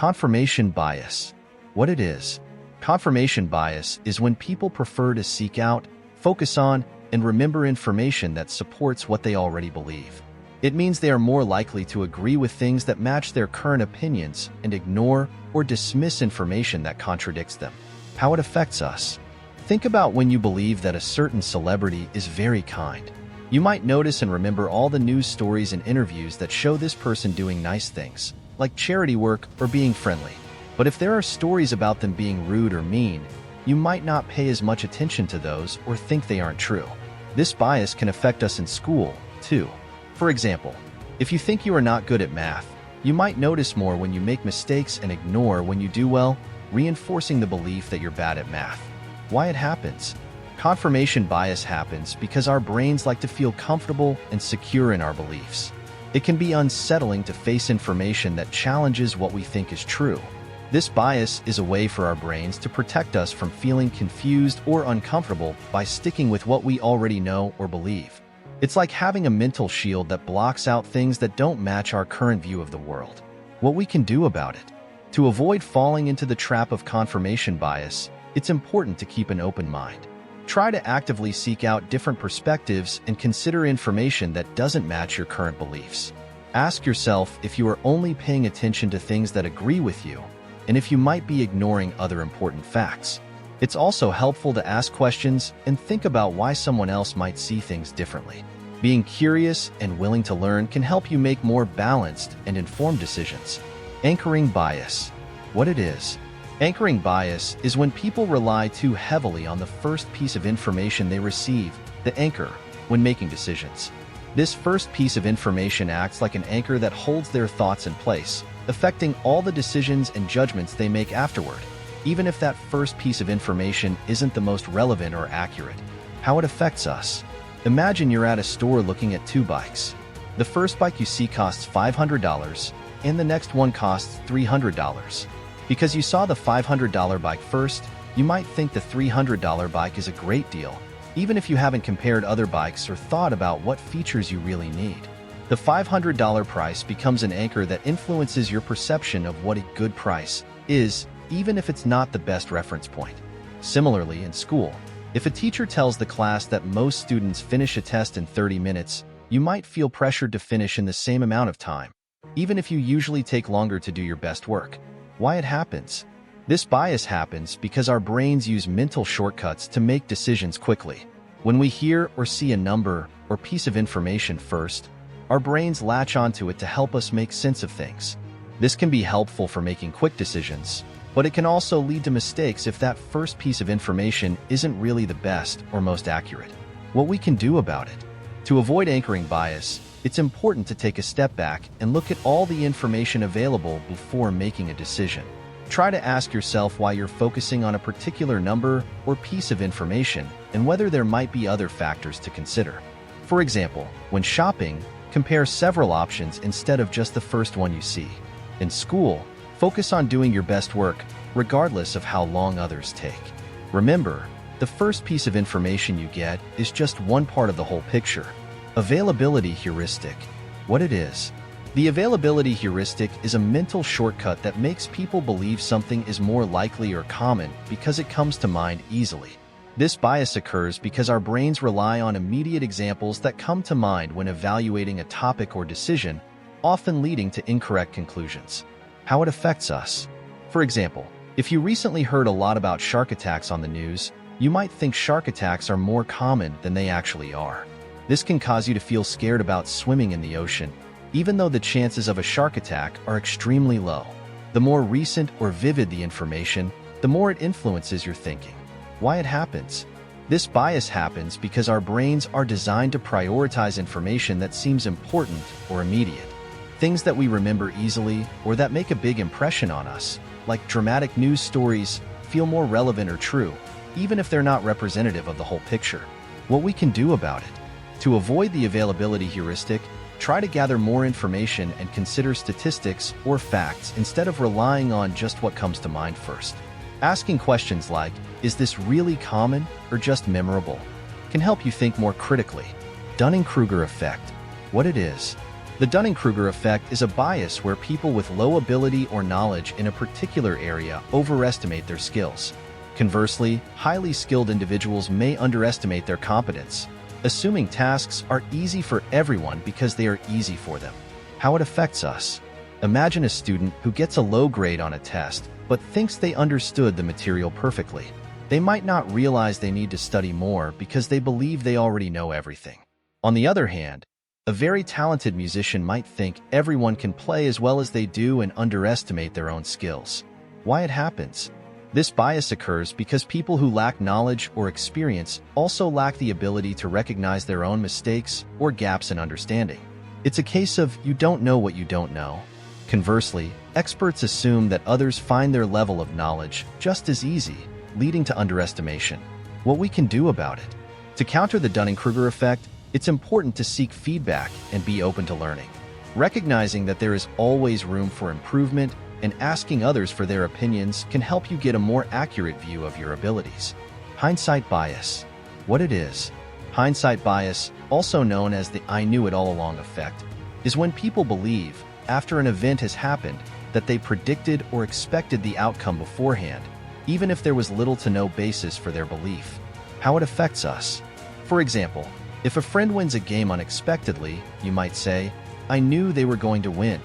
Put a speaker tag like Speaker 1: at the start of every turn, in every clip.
Speaker 1: Confirmation bias. What it is? Confirmation bias is when people prefer to seek out, focus on, and remember information that supports what they already believe. It means they are more likely to agree with things that match their current opinions and ignore or dismiss information that contradicts them. How it affects us. Think about when you believe that a certain celebrity is very kind. You might notice and remember all the news stories and interviews that show this person doing nice things, like charity work or being friendly. But if there are stories about them being rude or mean, you might not pay as much attention to those or think they aren't true. This bias can affect us in school, too. For example, if you think you are not good at math, you might notice more when you make mistakes and ignore when you do well, reinforcing the belief that you're bad at math. Why it happens? Confirmation bias happens because our brains like to feel comfortable and secure in our beliefs. It can be unsettling to face information that challenges what we think is true. This bias is a way for our brains to protect us from feeling confused or uncomfortable by sticking with what we already know or believe. It's like having a mental shield that blocks out things that don't match our current view of the world. What we can do about it? To avoid falling into the trap of confirmation bias, it's important to keep an open mind. Try to actively seek out different perspectives and consider information that doesn't match your current beliefs. Ask yourself if you are only paying attention to things that agree with you, and if you might be ignoring other important facts. It's also helpful to ask questions and think about why someone else might see things differently. Being curious and willing to learn can help you make more balanced and informed decisions. Anchoring bias. What it is? Anchoring bias is when people rely too heavily on the first piece of information they receive, the anchor, when making decisions. This first piece of information acts like an anchor that holds their thoughts in place, affecting all the decisions and judgments they make afterward, even if that first piece of information isn't the most relevant or accurate. How it affects us. Imagine you're at a store looking at two bikes. The first bike you see costs $500, and the next one costs $300. Because you saw the $500 bike first, you might think the $300 bike is a great deal, even if you haven't compared other bikes or thought about what features you really need. The $500 price becomes an anchor that influences your perception of what a good price is, even if it's not the best reference point. Similarly, in school, if a teacher tells the class that most students finish a test in 30 minutes, you might feel pressured to finish in the same amount of time, even if you usually take longer to do your best work. Why it happens? This bias happens because our brains use mental shortcuts to make decisions quickly. When we hear or see a number or piece of information first, our brains latch onto it to help us make sense of things. This can be helpful for making quick decisions, but it can also lead to mistakes if that first piece of information isn't really the best or most accurate. What we can do about it? To avoid anchoring bias, it's important to take a step back and look at all the information available before making a decision. Try to ask yourself why you're focusing on a particular number or piece of information and whether there might be other factors to consider. For example, when shopping, compare several options instead of just the first one you see. In school, focus on doing your best work, regardless of how long others take. Remember, the first piece of information you get is just one part of the whole picture. Availability heuristic. What it is? The availability heuristic is a mental shortcut that makes people believe something is more likely or common because it comes to mind easily. This bias occurs because our brains rely on immediate examples that come to mind when evaluating a topic or decision, often leading to incorrect conclusions. How it affects us. For example, if you recently heard a lot about shark attacks on the news, you might think shark attacks are more common than they actually are. This can cause you to feel scared about swimming in the ocean, even though the chances of a shark attack are extremely low. The more recent or vivid the information, the more it influences your thinking. Why it happens? This bias happens because our brains are designed to prioritize information that seems important or immediate. Things that we remember easily or that make a big impression on us, like dramatic news stories, feel more relevant or true, even if they're not representative of the whole picture. What we can do about it? To avoid the availability heuristic, try to gather more information and consider statistics or facts instead of relying on just what comes to mind first. Asking questions like, is this really common or just memorable, can help you think more critically. Dunning-Kruger effect. What it is? The Dunning-Kruger effect is a bias where people with low ability or knowledge in a particular area overestimate their skills. Conversely, highly skilled individuals may underestimate their competence, assuming tasks are easy for everyone because they are easy for them. How it affects us. Imagine a student who gets a low grade on a test but thinks they understood the material perfectly. They might not realize they need to study more because they believe they already know everything. On the other hand, a very talented musician might think everyone can play as well as they do and underestimate their own skills. Why it happens? This bias occurs because people who lack knowledge or experience also lack the ability to recognize their own mistakes or gaps in understanding. It's a case of you don't know what you don't know. Conversely, experts assume that others find their level of knowledge just as easy, leading to underestimation. What we can do about it? To counter the Dunning-Kruger effect, it's important to seek feedback and be open to learning. Recognizing that there is always room for improvement and asking others for their opinions can help you get a more accurate view of your abilities. Hindsight bias. What it is? Hindsight bias, also known as the "I knew it all along" effect, is when people believe, after an event has happened, that they predicted or expected the outcome beforehand, even if there was little to no basis for their belief. How it affects us. For example, if a friend wins a game unexpectedly, you might say, "I knew they were going to win,"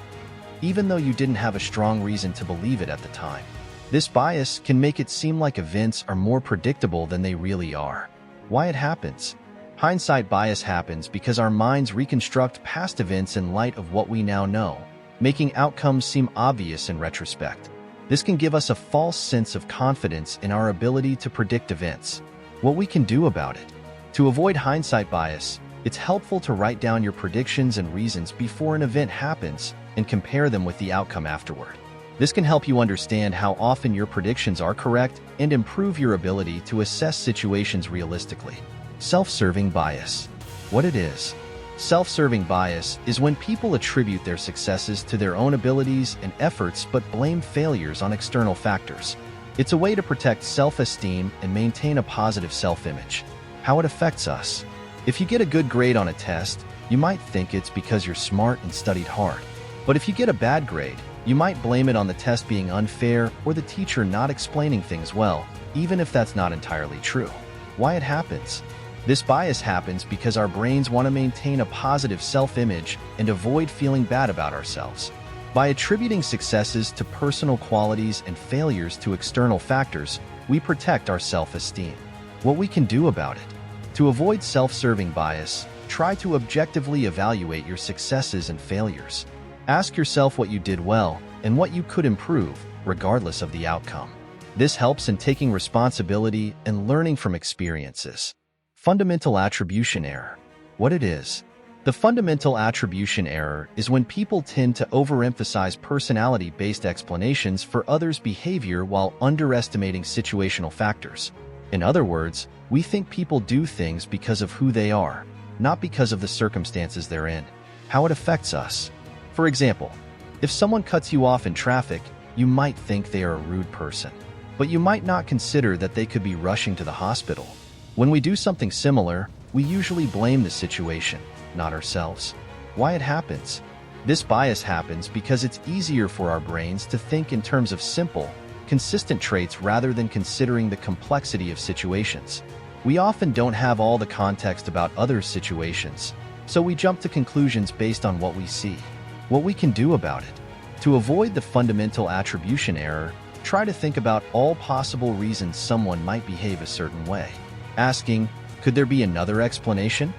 Speaker 1: even though you didn't have a strong reason to believe it at the time. This bias can make it seem like events are more predictable than they really are. Why it happens? Hindsight bias happens because our minds reconstruct past events in light of what we now know, making outcomes seem obvious in retrospect. This can give us a false sense of confidence in our ability to predict events. What we can do about it? To avoid hindsight bias, it's helpful to write down your predictions and reasons before an event happens and compare them with the outcome afterward. This can help you understand how often your predictions are correct and improve your ability to assess situations realistically. Self-serving bias. What it is? Self-serving bias is when people attribute their successes to their own abilities and efforts but blame failures on external factors. It's a way to protect self-esteem and maintain a positive self-image. How it affects us. If you get a good grade on a test, you might think it's because you're smart and studied hard. But if you get a bad grade, you might blame it on the test being unfair or the teacher not explaining things well, even if that's not entirely true. Why it happens? This bias happens because our brains want to maintain a positive self-image and avoid feeling bad about ourselves. By attributing successes to personal qualities and failures to external factors, we protect our self-esteem. What we can do about it? To avoid self-serving bias, try to objectively evaluate your successes and failures. Ask yourself what you did well and what you could improve, regardless of the outcome. This helps in taking responsibility and learning from experiences. Fundamental attribution error. What it is? The fundamental attribution error is when people tend to overemphasize personality-based explanations for others' behavior while underestimating situational factors. In other words, we think people do things because of who they are, not because of the circumstances they're in. How it affects us. For example, if someone cuts you off in traffic, you might think they are a rude person, but you might not consider that they could be rushing to the hospital. When we do something similar, we usually blame the situation, not ourselves. Why it happens? This bias happens because it's easier for our brains to think in terms of simple, consistent traits rather than considering the complexity of situations. We often don't have all the context about other situations, so we jump to conclusions based on what we see. What we can do about it? To avoid the fundamental attribution error, try to think about all possible reasons someone might behave a certain way. Asking, could there be another explanation?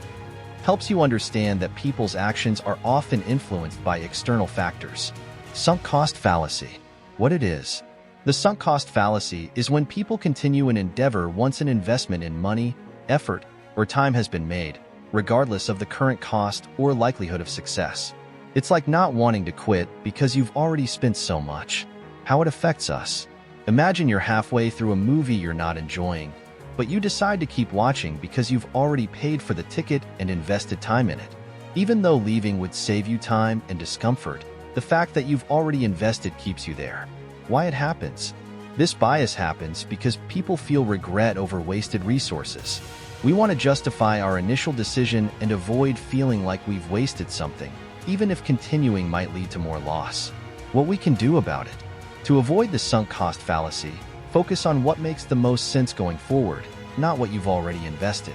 Speaker 1: Helps you understand that people's actions are often influenced by external factors. Sunk cost fallacy. What it is? The sunk cost fallacy is when people continue an endeavor once an investment in money, effort, or time has been made, regardless of the current cost or likelihood of success. It's like not wanting to quit because you've already spent so much. How it affects us. Imagine you're halfway through a movie you're not enjoying, but you decide to keep watching because you've already paid for the ticket and invested time in it. Even though leaving would save you time and discomfort, the fact that you've already invested keeps you there. Why it happens? This bias happens because people feel regret over wasted resources. We want to justify our initial decision and avoid feeling like we've wasted something, even if continuing might lead to more loss. What we can do about it. To avoid the sunk cost fallacy, focus on what makes the most sense going forward, not what you've already invested.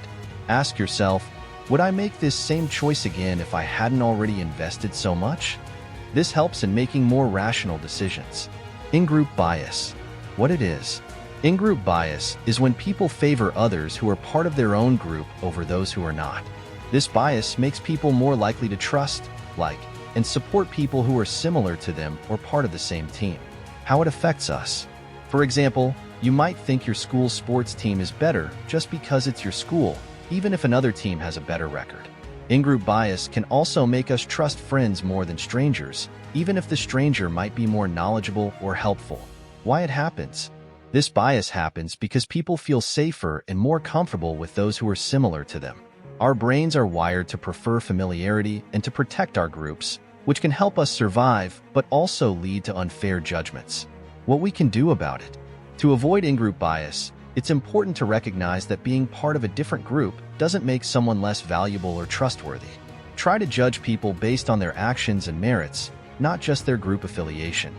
Speaker 1: Ask yourself, would I make this same choice again if I hadn't already invested so much? This helps in making more rational decisions. In-group bias. What it is. In-group bias is when people favor others who are part of their own group over those who are not. This bias makes people more likely to trust, like, and support people who are similar to them or part of the same team. How it affects us. For example, you might think your school's sports team is better just because it's your school, even if another team has a better record. In-group bias can also make us trust friends more than strangers, even if the stranger might be more knowledgeable or helpful. Why it happens? This bias happens because people feel safer and more comfortable with those who are similar to them. Our brains are wired to prefer familiarity and to protect our groups, which can help us survive but also lead to unfair judgments. What we can do about it. To avoid in-group bias, it's important to recognize that being part of a different group doesn't make someone less valuable or trustworthy. Try to judge people based on their actions and merits, not just their group affiliation.